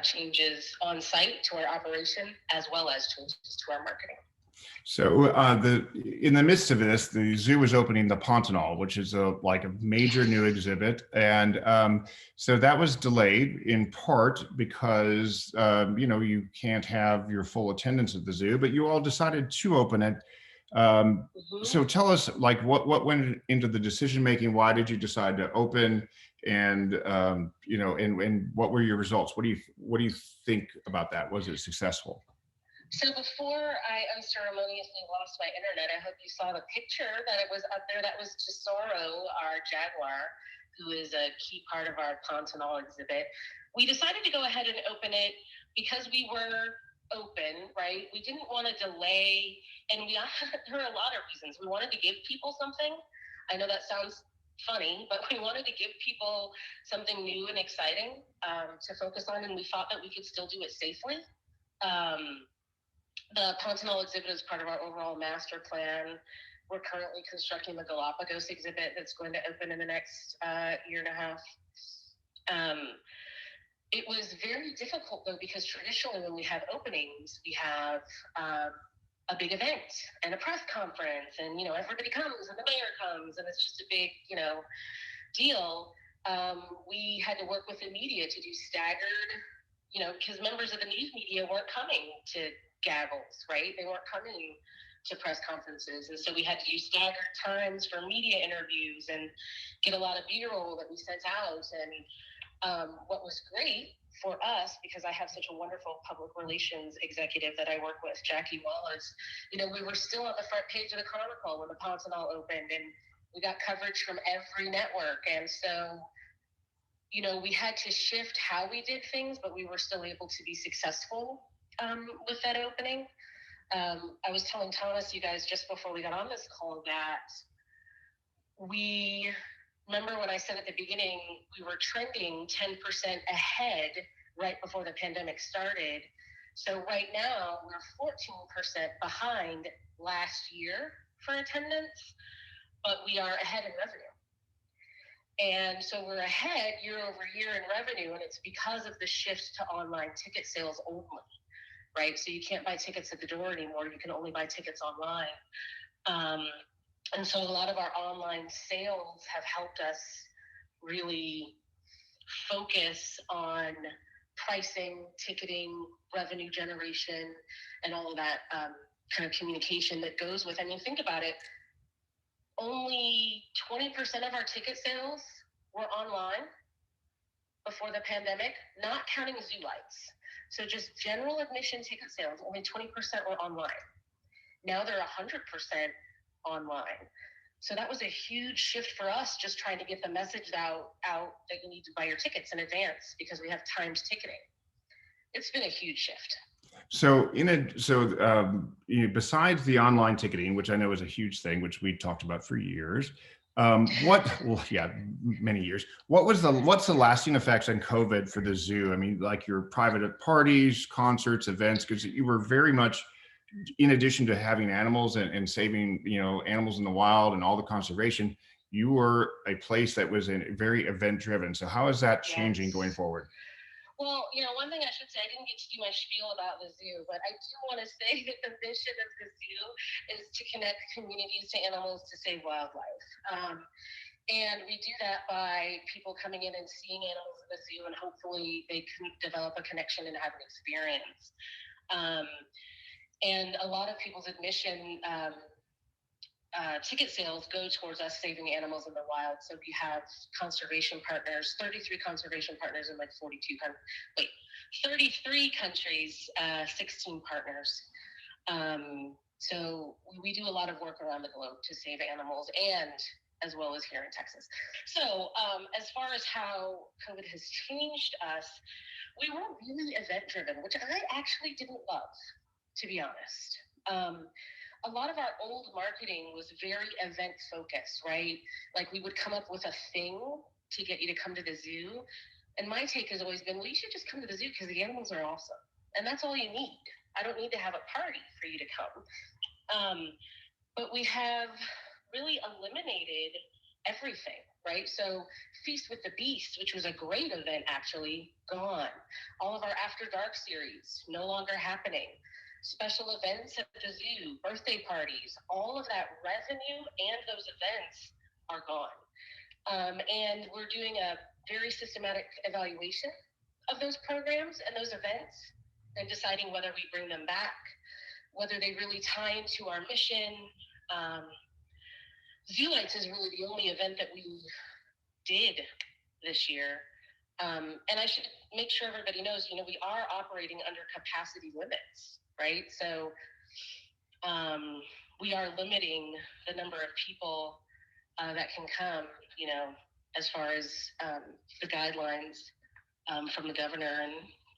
H: changes on site to our operation, as well as changes to our marketing.
C: So in the midst of this, the zoo was opening the Pontonal, which is a major new exhibit. And so that was delayed in part because, you can't have your full attendance at the zoo, but you all decided to open it. So tell us what went into the decision-making? Why did you decide to open? And, and what were your results? What do you think about that? Was it successful?
H: So before I unceremoniously lost my internet, I hope you saw the picture that it was up there. That was Tesoro, our jaguar, who is a key part of our Pontonal exhibit. We decided to go ahead and open it because we were open, right? We didn't want to delay, and there are a lot of reasons. We wanted to give people something. I know that sounds funny, but we wanted to give people something new and exciting to focus on, and we thought that we could still do it safely. The Pontonal exhibit is part of our overall master plan. We're currently constructing the Galapagos exhibit that's going to open in the next year and a half. It was very difficult though, because traditionally when we have openings, we have a big event and a press conference, and everybody comes and the mayor comes, and it's just a big deal. We had to work with the media to do staggered, because members of the news media weren't coming to gaggles, right? They weren't coming to press conferences, and so we had to use staggered times for media interviews and get a lot of B-roll that we sent out. And what was great for us, because I have such a wonderful public relations executive that I work with, Jackie Wallace, we were still on the front page of the Chronicle when the Poncinal opened, and we got coverage from every network. And so, we had to shift how we did things, but we were still able to be successful with that opening. I was telling Thomas, you guys, just before we got on this call, that we remember when I said at the beginning, we were trending 10% ahead right before the pandemic started. So right now we're 14% behind last year for attendance, but we are ahead in revenue. And so we're ahead year over year in revenue, and it's because of the shift to online ticket sales only, right? So you can't buy tickets at the door anymore. You can only buy tickets online. And so a lot of our online sales have helped us really focus on pricing, ticketing, revenue generation, and all of that kind of communication that goes with. I mean, think about it. Only 20% of our ticket sales were online before the pandemic, not counting zoo lights. So just general admission ticket sales, only 20% were online. Now they're 100% online. So that was a huge shift for us, just trying to get the message out that you need to buy your tickets in advance because we have timed ticketing. It's been a huge shift.
C: So besides the online ticketing, which I know is a huge thing, which we talked about for years, many years. What's the lasting effects on COVID for the zoo? I mean, like your private parties, concerts, events, because you were very much, in addition to having animals and saving, animals in the wild and all the conservation, you were a place that was very event driven. So how is that changing going forward?
H: Well, one thing I should say, I didn't get to do my spiel about the zoo, but I do want to say that the mission of the zoo is to connect communities to animals to save wildlife. And we do that by people coming in and seeing animals in the zoo, and hopefully they can develop a connection and have an experience. And a lot of people's admission ticket sales go towards us saving animals in the wild. So we have conservation partners, 33 conservation partners in 33 countries, 16 partners. So we do a lot of work around the globe to save animals, and as well as here in Texas. So as far as how COVID has changed us, we were really event driven, which I actually didn't love, to be honest. A lot of our old marketing was very event focused, right? Like we would come up with a thing to get you to come to the zoo. And my take has always been, well, you should just come to the zoo because the animals are awesome. And that's all you need. I don't need to have a party for you to come. But we have really eliminated everything, right? So Feast with the Beast, which was a great event, actually, gone. All of our After Dark series, no longer happening. Special events at the zoo, birthday parties, all of that revenue and those events are gone. And we're doing a very systematic evaluation of those programs and those events and deciding whether we bring them back, whether they really tie into our mission. Zoo Lights is really the only event that we did this year. And I should make sure everybody knows, we are operating under capacity limits, right? So we are limiting the number of people that can come, as far as the guidelines from the governor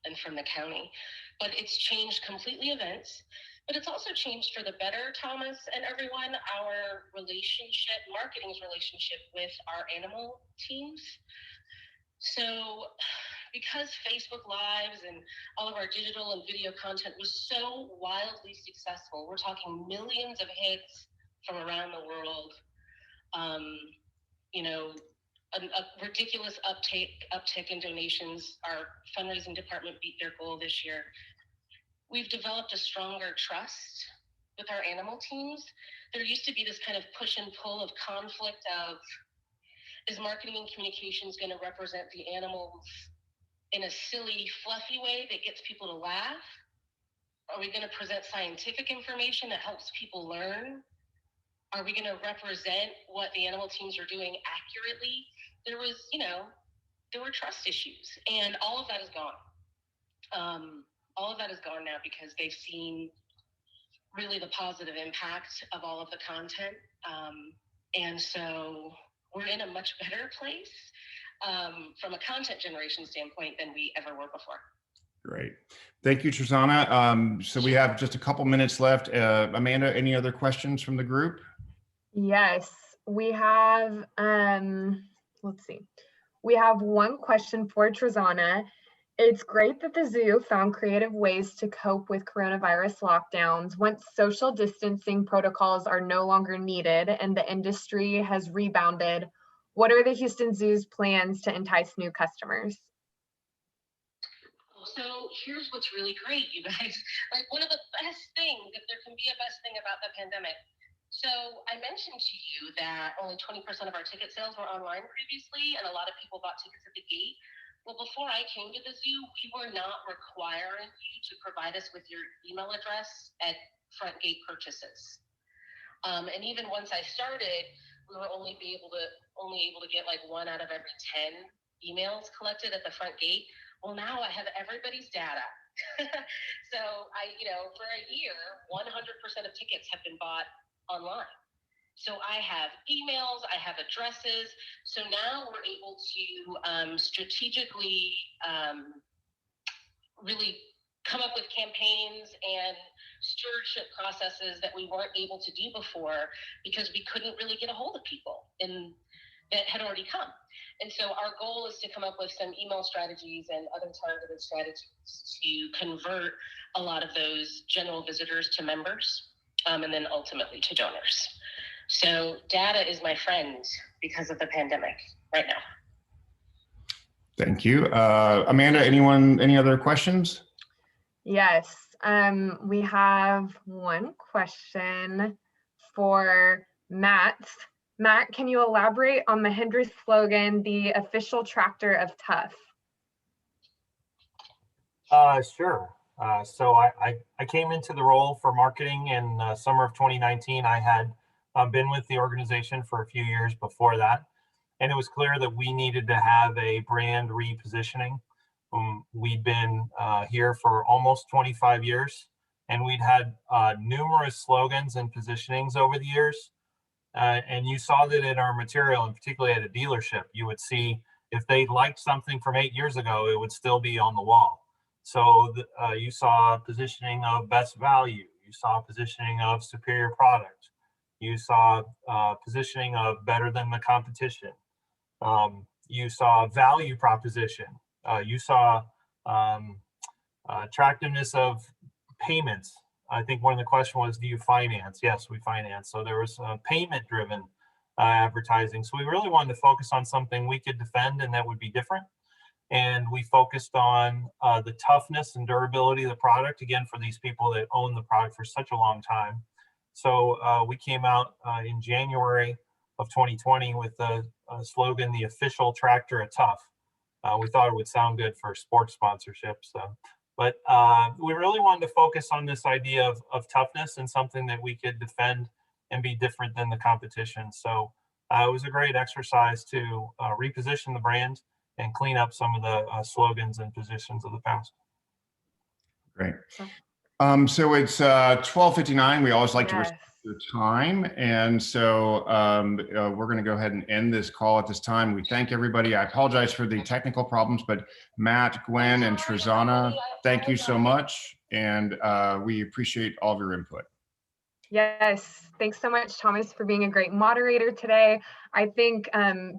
H: and from the county. But it's changed completely events, but it's also changed for the better, Thomas and everyone, our marketing's relationship with our animal teams. So because Facebook Lives and all of our digital and video content was so wildly successful, we're talking millions of hits from around the world, a ridiculous uptick in donations. Our fundraising department beat their goal this year. We've developed a stronger trust with our animal teams. There used to be this kind of push and pull of conflict of, is marketing and communications going to represent the animals in a silly, fluffy way that gets people to laugh? Are we going to present scientific information that helps people learn? Are we going to represent what the animal teams are doing accurately? There were trust issues, and all of that is gone. All of that is gone now because they've seen really the positive impact of all of the content. And so we're in a much better place from a content generation standpoint than we ever were before.
C: Great. Thank you, Trezana. So we have just a couple minutes left. Amanda, any other questions from the group?
G: Yes, we have, let's see. We have one question for Trezana. It's great that the zoo found creative ways to cope with coronavirus lockdowns once social distancing protocols are no longer needed and the industry has rebounded. What are the Houston Zoo's plans to entice new customers?
H: So here's what's really great, you guys. Like, one of the best things, if there can be a best thing about the pandemic. So I mentioned to you that only 20% of our ticket sales were online previously, and a lot of people bought tickets at the gate. Well, before I came to the zoo, we were not requiring you to provide us with your email address at front gate purchases. And even once I started, we were only able to get like 1 out of every 10 emails collected at the front gate. Well, now I have everybody's data. So for a year, 100% of tickets have been bought online. So I have emails, I have addresses. So now we're able to strategically really come up with campaigns and stewardship processes that we weren't able to do before because we couldn't really get a hold of people that had already come. And so our goal is to come up with some email strategies and other targeted strategies to convert a lot of those general visitors to members, and then ultimately to donors. So data is my friend because of the pandemic right now.
C: Thank you. Amanda, any other questions?
G: Yes, we have one question for Matt. Matt, can you elaborate on Mahindra's slogan, the official tractor of tough?
E: Sure. So I came into the role for marketing in summer of 2019. I had been with the organization for a few years before that, and it was clear that we needed to have a brand repositioning. We'd been here for almost 25 years, and we'd had numerous slogans and positionings over the years. And you saw that in our material, and particularly at a dealership, you would see if they liked something from 8 years ago, it would still be on the wall. So you saw positioning of best value, you saw positioning of superior product, you saw positioning of better than the competition, you saw value proposition, you saw attractiveness of payments. I think one of the questions was, do you finance? Yes, we finance. So there was payment-driven advertising. So we really wanted to focus on something we could defend and that would be different. And we focused on the toughness and durability of the product, again, for these people that own the product for such a long time. So we came out in January of 2020 with the slogan, the official tractor of tough. We thought it would sound good for sports sponsorships. But we really wanted to focus on this idea of toughness and something that we could defend and be different than the competition. So it was a great exercise to reposition the brand and clean up some of the slogans and positions of the past.
C: Great. So it's 12:59. We always like to respect your time. And so we're going to go ahead and end this call at this time. We thank everybody. I apologize for the technical problems, but Matt, Gwen, and Trezana, thank you so much. And we appreciate all of your input.
G: Yes, thanks so much, Thomas, for being a great moderator today. I think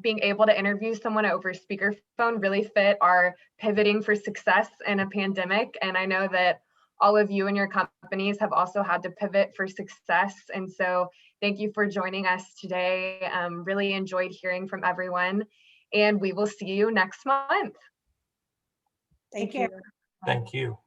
G: being able to interview someone over speakerphone really fit our pivoting for success in a pandemic. And I know that all of you and your companies have also had to pivot for success. And so thank you for joining us today. Really enjoyed hearing from everyone. and we will see you next month.
D: Take care.
E: Thank you.